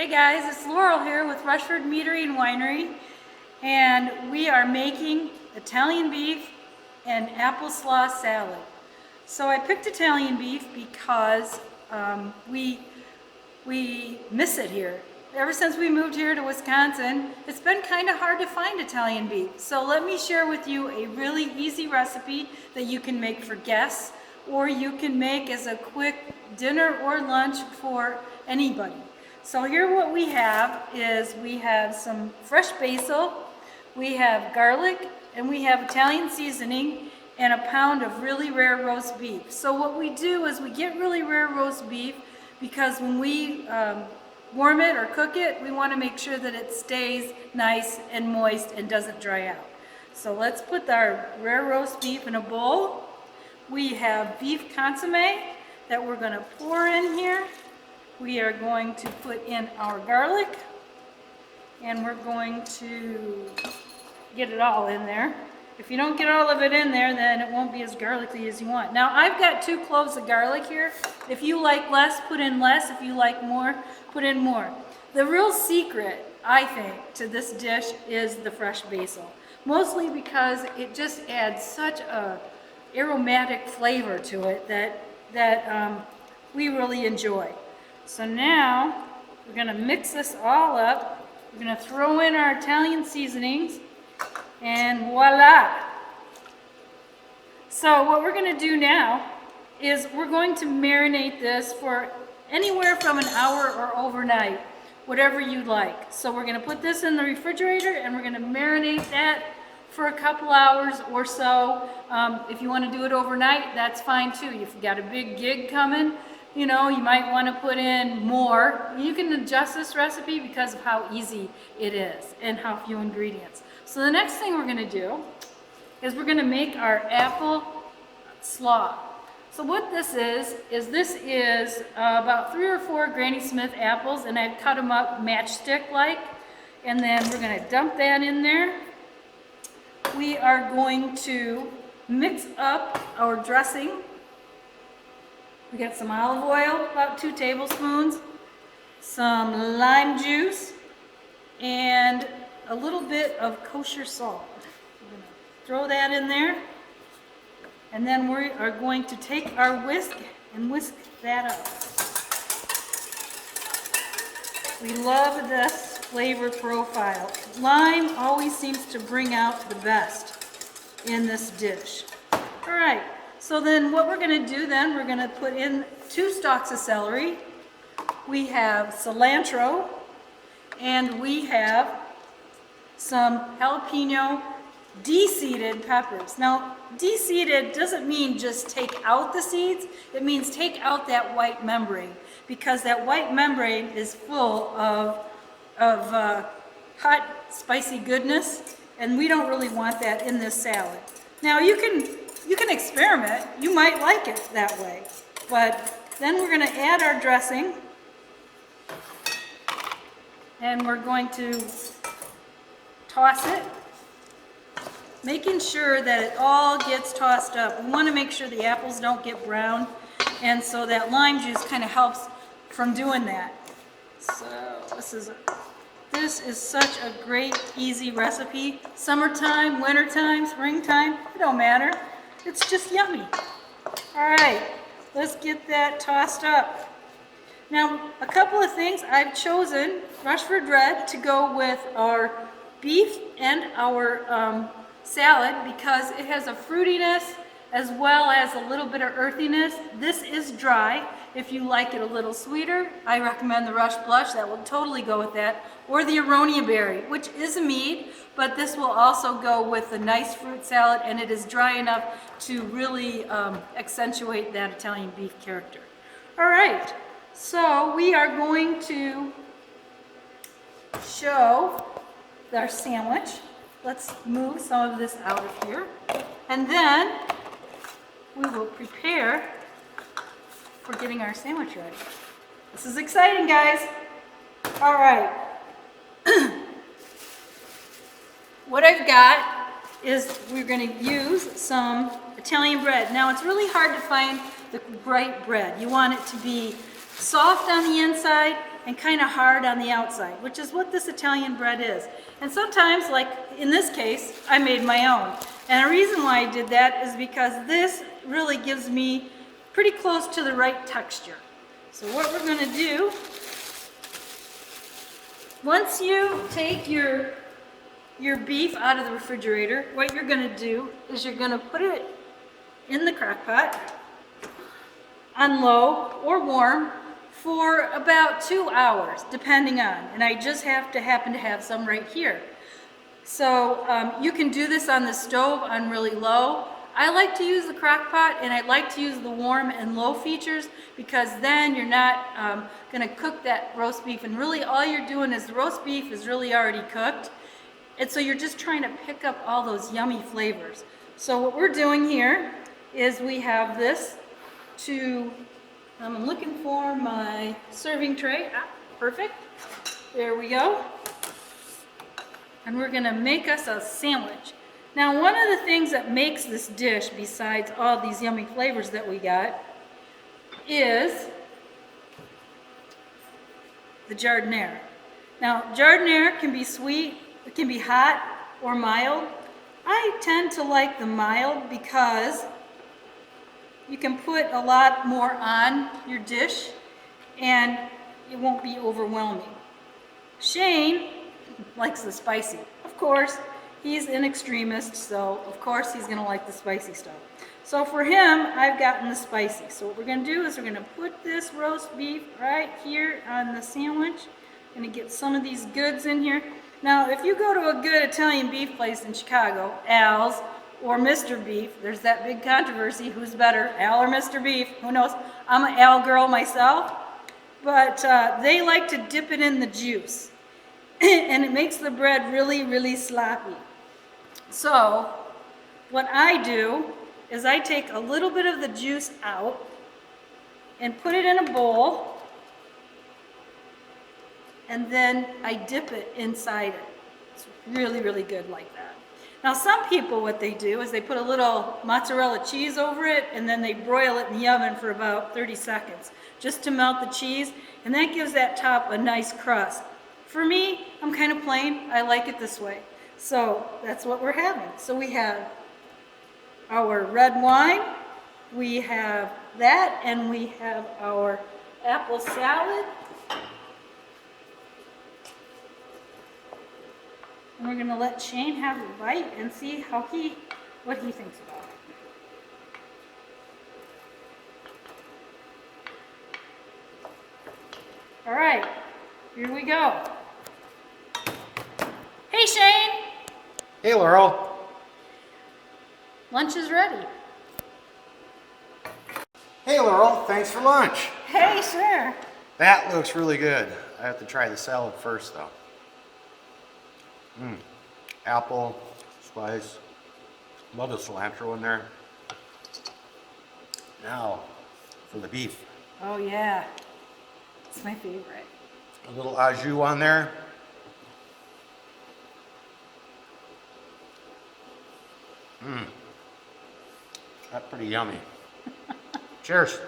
Hey guys, it's Laurel here with Rushford Meadery and Winery, and we are making Italian beef and apple slaw salad. So I picked Italian beef because we miss it here. Ever since we moved here to Wisconsin, it's been kind of hard to find Italian beef. So let me share with you a really easy recipe that you can make for guests, or you can make as a quick dinner or lunch for anybody. So here what we have is we have some fresh basil, we have garlic, and we have Italian seasoning, and a pound of really rare roast beef. So what we do is we get really rare roast beef because when we warm it or cook it, we want to make sure that it stays nice and moist and doesn't dry out. So let's put our rare roast beef in a bowl. We have beef consomme that we're going to pour in here. We are going to put in our garlic, and we're going to get it all in there. If you don't get all of it in there, then it won't be as garlicky as you want. Now, I've got 2 cloves of garlic here. If you like less, put in less. If you like more, put in more. The real secret, I think, to this dish is the fresh basil. Mostly because it just adds such a aromatic flavor to it that we really enjoy. So now we're going to mix this all up. We're going to throw in our Italian seasonings, and voila! So what we're going to do now is we're going to marinate this for anywhere from an hour or overnight, whatever you like. So we're going to put this in the refrigerator and we're going to marinate that for a couple hours or so. If you want to do it overnight, that's fine too. If you've got a big gig coming, you know, you might want to put in more. You can adjust this recipe because of how easy it is and how few ingredients. So the next thing we're going to do is we're going to make our apple slaw. So what this is about 3 or 4 Granny Smith apples, and I've cut them up matchstick-like, and then we're going to dump that in there. We are going to mix up our dressing. We got some olive oil, about 2 tablespoons, some lime juice, and a little bit of kosher salt. We're going to throw that in there, and then we are going to take our whisk and whisk that up. We love this flavor profile. Lime always seems to bring out the best in this dish. All right. So then what we're going to do then, we're going to put in 2 stalks of celery. We have cilantro, and we have some jalapeno de-seeded peppers. Now, de-seeded doesn't mean just take out the seeds. It means take out that white membrane, because that white membrane is full of hot, spicy goodness, and we don't really want that in this salad. Now, you can experiment. You might like it that way. But then we're going to add our dressing, and we're going to toss it, making sure that it all gets tossed up. We want to make sure the apples don't get brown, and so that lime juice kind of helps from doing that. So this is such a great, easy recipe. Summertime, wintertime, springtime, it don't matter. It's just yummy. All right, let's get that tossed up. Now, a couple of things. I've chosen Rushford Red to go with our beef and our salad because it has a fruitiness as well as a little bit of earthiness. This is dry. If you like it a little sweeter, I recommend the Rush Blush. That will totally go with that. Or the Aronia Berry, which is a mead, but this will also go with a nice fruit salad, and it is dry enough to really accentuate that Italian beef character. All right, so we are going to show our sandwich. Let's move some of this out of here, and then we will prepare for getting our sandwich ready. This is exciting, guys. All right. What I've got is we're going to use some Italian bread. Now, it's really hard to find the right bread. You want it to be soft on the inside and kind of hard on the outside, which is what this Italian bread is. And sometimes, like in this case, I made my own. And the reason why I did that is because this really gives me pretty close to the right texture. So what we're gonna do, once you take your beef out of the refrigerator, what you're gonna do is you're gonna put it in the crock pot on low or warm for about 2 hours, depending on, and I just happen to have some right here. So you can do this on the stove on really low. I like to use the crock pot, and I like to use the warm and low features because then you're not gonna cook that roast beef, and really all you're doing is the roast beef is really already cooked, and so you're just trying to pick up all those yummy flavors. So what we're doing here is we have this I'm looking for my serving tray. Perfect. There we go. And we're gonna make us a sandwich. Now, one of the things that makes this dish, besides all these yummy flavors that we got, is the giardiniera. Now, giardiniera can be sweet, it can be hot or mild. I tend to like the mild because you can put a lot more on your dish and it won't be overwhelming. Shane likes the spicy. Of course, he's an extremist, so of course he's gonna like the spicy stuff. So for him, I've gotten the spicy. So what we're gonna do is we're gonna put this roast beef right here on the sandwich. Gonna get some of these goods in here. Now, if you go to a good Italian beef place in Chicago, Al's or Mr. Beef, there's that big controversy, who's better, Al or Mr. Beef, who knows? I'm an Al girl myself, but they like to dip it in the juice. And it makes the bread really, really sloppy. So what I do is I take a little bit of the juice out and put it in a bowl, and then I dip it inside it. It's really, really good like that. Now some people, what they do is they put a little mozzarella cheese over it and then they broil it in the oven for about 30 seconds just to melt the cheese, and that gives that top a nice crust. For me, I'm kind of plain. I like it this way. So that's what we're having. So we have our red wine, we have that, and we have our apple salad. And we're gonna let Shane have a bite and see what he thinks about it. All right, here we go. Hey, Shane. Hey, Laurel. Lunch is ready. Hey, Laurel. Thanks for lunch. Hey, sure. That looks really good. I have to try the salad first, though. Apple, spice. Love the cilantro in there. Now, for the beef. Oh, yeah. It's my favorite. A little au jus on there. That's pretty yummy. Cheers.